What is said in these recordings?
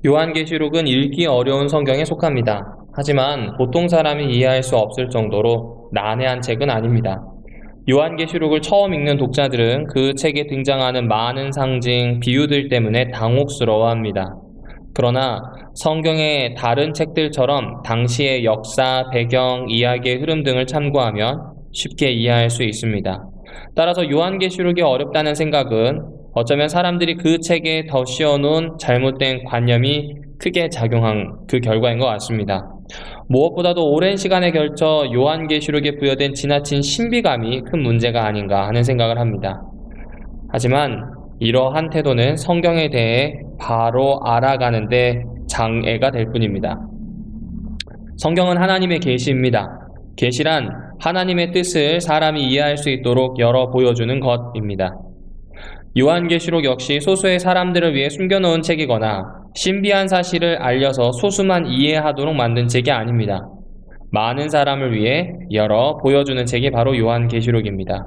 요한계시록은 읽기 어려운 성경에 속합니다. 하지만 보통 사람이 이해할 수 없을 정도로 난해한 책은 아닙니다. 요한계시록을 처음 읽는 독자들은 그 책에 등장하는 많은 상징, 비유들 때문에 당혹스러워합니다. 그러나 성경의 다른 책들처럼 당시의 역사, 배경, 이야기의 흐름 등을 참고하면 쉽게 이해할 수 있습니다. 따라서 요한계시록이 어렵다는 생각은 어쩌면 사람들이 그 책에 더 씌워놓은 잘못된 관념이 크게 작용한 그 결과인 것 같습니다. 무엇보다도 오랜 시간에 걸쳐 요한계시록에 부여된 지나친 신비감이 큰 문제가 아닌가 하는 생각을 합니다. 하지만 이러한 태도는 성경에 대해 바로 알아가는데 장애가 될 뿐입니다. 성경은 하나님의 계시입니다. 계시란 하나님의 뜻을 사람이 이해할 수 있도록 열어 보여주는 것입니다. 요한계시록 역시 소수의 사람들을 위해 숨겨놓은 책이거나 신비한 사실을 알려서 소수만 이해하도록 만든 책이 아닙니다. 많은 사람을 위해 열어 보여주는 책이 바로 요한계시록입니다.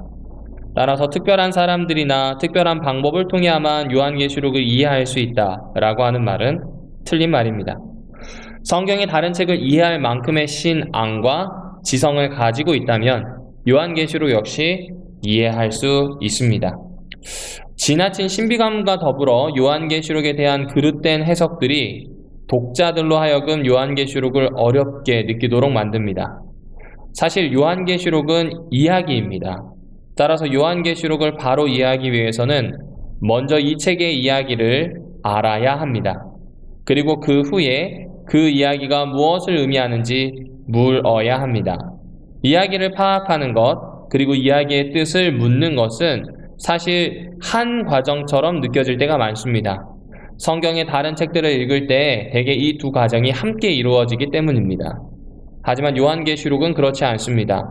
따라서 특별한 사람들이나 특별한 방법을 통해야만 요한계시록을 이해할 수 있다라고 하는 말은 틀린 말입니다. 성경이 다른 책을 이해할 만큼의 신앙과 지성을 가지고 있다면 요한계시록 역시 이해할 수 있습니다. 지나친 신비감과 더불어 요한계시록에 대한 그릇된 해석들이 독자들로 하여금 요한계시록을 어렵게 느끼도록 만듭니다. 사실 요한계시록은 이야기입니다. 따라서 요한계시록을 바로 이해하기 위해서는 먼저 이 책의 이야기를 알아야 합니다. 그리고 그 후에 그 이야기가 무엇을 의미하는지 물어야 합니다. 이야기를 파악하는 것, 그리고 이야기의 뜻을 묻는 것은 사실 한 과정처럼 느껴질 때가 많습니다. 성경의 다른 책들을 읽을 때 대개 이 두 과정이 함께 이루어지기 때문입니다. 하지만 요한계시록은 그렇지 않습니다.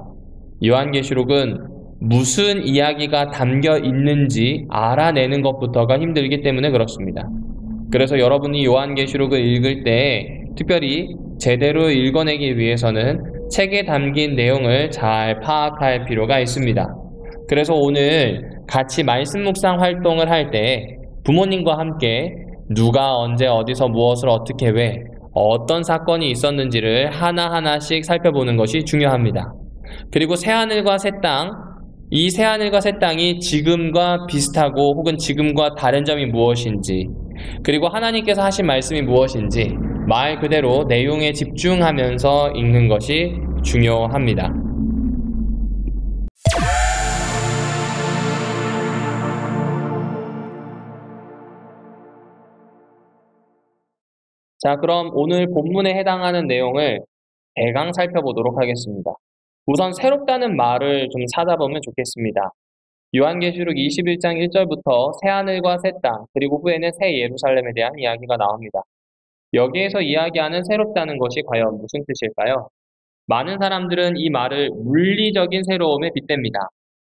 요한계시록은 무슨 이야기가 담겨 있는지 알아내는 것부터가 힘들기 때문에 그렇습니다. 그래서 여러분이 요한계시록을 읽을 때 특별히 제대로 읽어내기 위해서는 책에 담긴 내용을 잘 파악할 필요가 있습니다. 그래서 오늘 같이 말씀 묵상 활동을 할 때 부모님과 함께 누가 언제 어디서 무엇을 어떻게 왜 어떤 사건이 있었는지를 하나하나씩 살펴보는 것이 중요합니다. 그리고 새하늘과 새 땅, 이 새하늘과 새 땅이 지금과 비슷하고 혹은 지금과 다른 점이 무엇인지, 그리고 하나님께서 하신 말씀이 무엇인지 말 그대로 내용에 집중하면서 읽는 것이 중요합니다. 자, 그럼 오늘 본문에 해당하는 내용을 대강 살펴보도록 하겠습니다. 우선 새롭다는 말을 좀 찾아보면 좋겠습니다. 요한계시록 21장 1절부터 새하늘과 새 땅, 그리고 후에는 새 예루살렘에 대한 이야기가 나옵니다. 여기에서 이야기하는 새롭다는 것이 과연 무슨 뜻일까요? 많은 사람들은 이 말을 물리적인 새로움에 빗댑니다.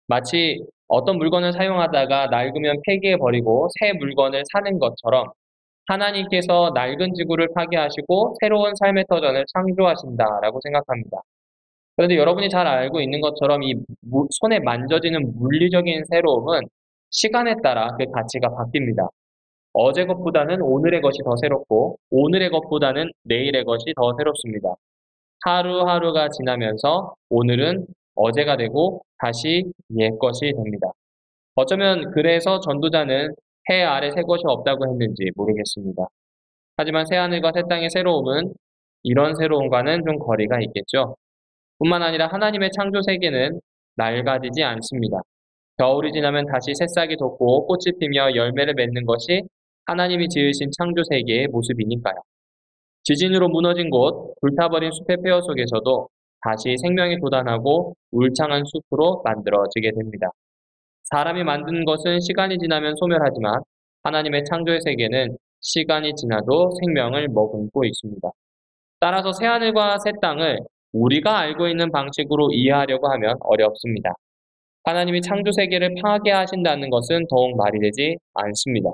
마치 어떤 물건을 사용하다가 낡으면 폐기해버리고 새 물건을 사는 것처럼 하나님께서 낡은 지구를 파괴하시고 새로운 삶의 터전을 창조하신다라고 생각합니다. 그런데 여러분이 잘 알고 있는 것처럼 이 손에 만져지는 물리적인 새로움은 시간에 따라 그 가치가 바뀝니다. 어제 것보다는 오늘의 것이 더 새롭고 오늘의 것보다는 내일의 것이 더 새롭습니다. 하루하루가 지나면서 오늘은 어제가 되고 다시 옛 것이 됩니다. 어쩌면 그래서 전도자는 해 아래 새 것이 없다고 했는지 모르겠습니다. 하지만 새하늘과 새 땅의 새로움은 이런 새로움과는 좀 거리가 있겠죠. 뿐만 아니라 하나님의 창조 세계는 낡아지지 않습니다. 겨울이 지나면 다시 새싹이 돋고 꽃이 피며 열매를 맺는 것이 하나님이 지으신 창조 세계의 모습이니까요. 지진으로 무너진 곳, 불타버린 숲의 폐허 속에서도 다시 생명이 돋아나고 울창한 숲으로 만들어지게 됩니다. 사람이 만든 것은 시간이 지나면 소멸하지만 하나님의 창조의 세계는 시간이 지나도 생명을 머금고 있습니다. 따라서 새하늘과 새 땅을 우리가 알고 있는 방식으로 이해하려고 하면 어렵습니다. 하나님이 창조 세계를 파괴하신다는 것은 더욱 말이 되지 않습니다.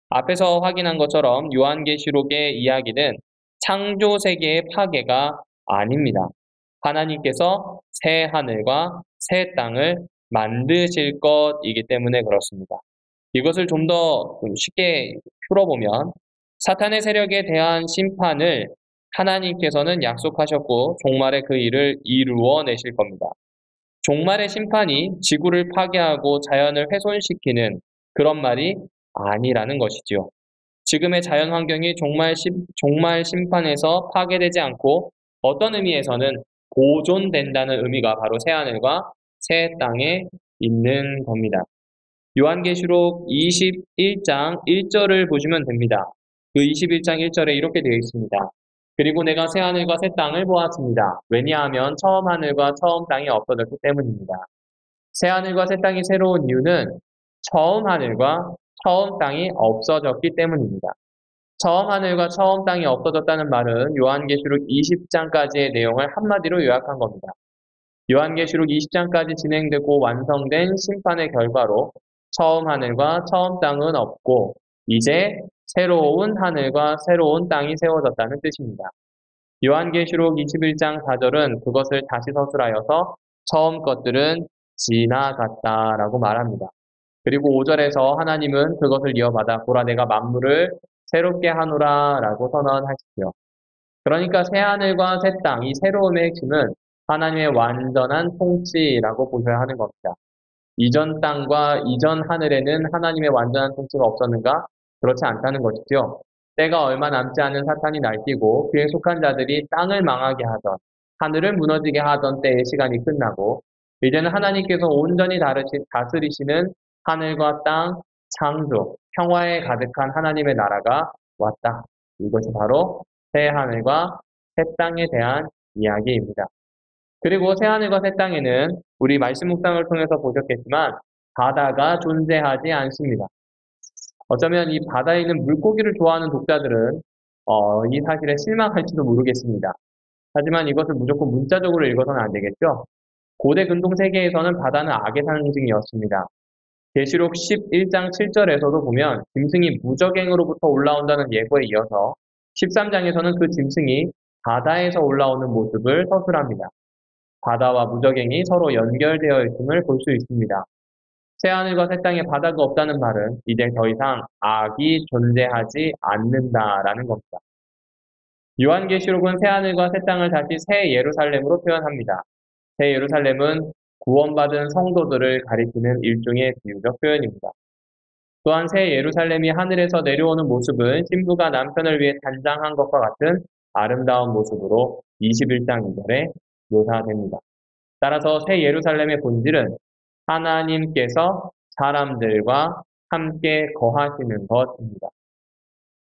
앞에서 확인한 것처럼 요한계시록의 이야기는 창조 세계의 파괴가 아닙니다. 하나님께서 새 하늘과 새 땅을 만드실 것이기 때문에 그렇습니다. 이것을 좀 더 쉽게 풀어보면 사탄의 세력에 대한 심판을 하나님께서는 약속하셨고 종말에 그 일을 이루어내실 겁니다. 종말의 심판이 지구를 파괴하고 자연을 훼손시키는 그런 말이 아니라는 것이지요. 지금의 자연 환경이 종말 심판에서 파괴되지 않고 어떤 의미에서는 보존된다는 의미가 바로 새하늘과 새 땅에 있는 겁니다. 요한계시록 21장 1절을 보시면 됩니다. 그 21장 1절에 이렇게 되어 있습니다. 그리고 내가 새 하늘과 새 땅을 보았습니다. 왜냐하면 처음 하늘과 처음 땅이 없어졌기 때문입니다. 새 하늘과 새 땅이 새로운 이유는 처음 하늘과 처음 땅이 없어졌기 때문입니다. 처음 하늘과 처음 땅이 없어졌다는 말은 요한계시록 20장까지의 내용을 한마디로 요약한 겁니다. 요한계시록 20장까지 진행되고 완성된 심판의 결과로 처음 하늘과 처음 땅은 없고 이제 새로운 하늘과 새로운 땅이 세워졌다는 뜻입니다. 요한계시록 21장 4절은 그것을 다시 서술하여서 처음 것들은 지나갔다라고 말합니다. 그리고 5절에서 하나님은 그것을 이어받아 보라 내가 만물을 새롭게 하노라 라고 선언하시죠. 그러니까 새하늘과 새 땅, 이 새로움의 핵심은 하나님의 완전한 통치라고 보셔야 하는 겁니다. 이전 땅과 이전 하늘에는 하나님의 완전한 통치가 없었는가? 그렇지 않다는 것이죠. 때가 얼마 남지 않은 사탄이 날뛰고 그에 속한 자들이 땅을 망하게 하던, 하늘을 무너지게 하던 때의 시간이 끝나고 이제는 하나님께서 온전히 다스리시는 하늘과 땅, 창조, 평화에 가득한 하나님의 나라가 왔다. 이것이 바로 새 하늘과 새 땅에 대한 이야기입니다. 그리고 새 하늘과 새 땅에는 우리 말씀 묵상을 통해서 보셨겠지만 바다가 존재하지 않습니다. 어쩌면 이 바다에 있는 물고기를 좋아하는 독자들은 이 사실에 실망할지도 모르겠습니다. 하지만 이것을 무조건 문자적으로 읽어서는 안 되겠죠? 고대 근동 세계에서는 바다는 악의 상징이었습니다. 계시록 11장 7절에서도 보면 짐승이 무적행으로부터 올라온다는 예고에 이어서 13장에서는 그 짐승이 바다에서 올라오는 모습을 서술합니다. 바다와 무적행이 서로 연결되어 있음을 볼 수 있습니다. 새하늘과 새 땅에 바다가 없다는 말은 이제 더 이상 악이 존재하지 않는다라는 겁니다. 요한계시록은 새하늘과 새 땅을 다시 새 예루살렘으로 표현합니다. 새 예루살렘은 구원받은 성도들을 가리키는 일종의 비유적 표현입니다. 또한 새 예루살렘이 하늘에서 내려오는 모습은 신부가 남편을 위해 단장한 것과 같은 아름다운 모습으로 21장 2절에 묘사됩니다. 따라서 새 예루살렘의 본질은 하나님께서 사람들과 함께 거하시는 것입니다.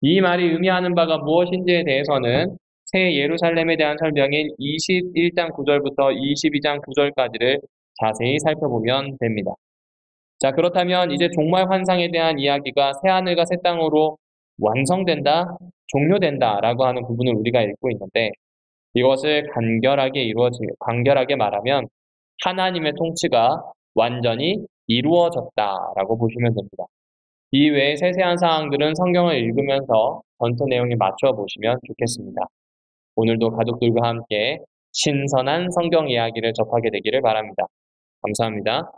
이 말이 의미하는 바가 무엇인지에 대해서는 새 예루살렘에 대한 설명인 21장 9절부터 22장 9절까지를 자세히 살펴보면 됩니다. 자, 그렇다면 이제 종말 환상에 대한 이야기가 새하늘과 새 땅으로 완성된다, 종료된다 라고 하는 부분을 우리가 읽고 있는데 이것을 간결하게 말하면 하나님의 통치가 완전히 이루어졌다라고 보시면 됩니다. 이 외에 세세한 사항들은 성경을 읽으면서 전체 내용에 맞춰 보시면 좋겠습니다. 오늘도 가족들과 함께 신선한 성경 이야기를 접하게 되기를 바랍니다. 감사합니다.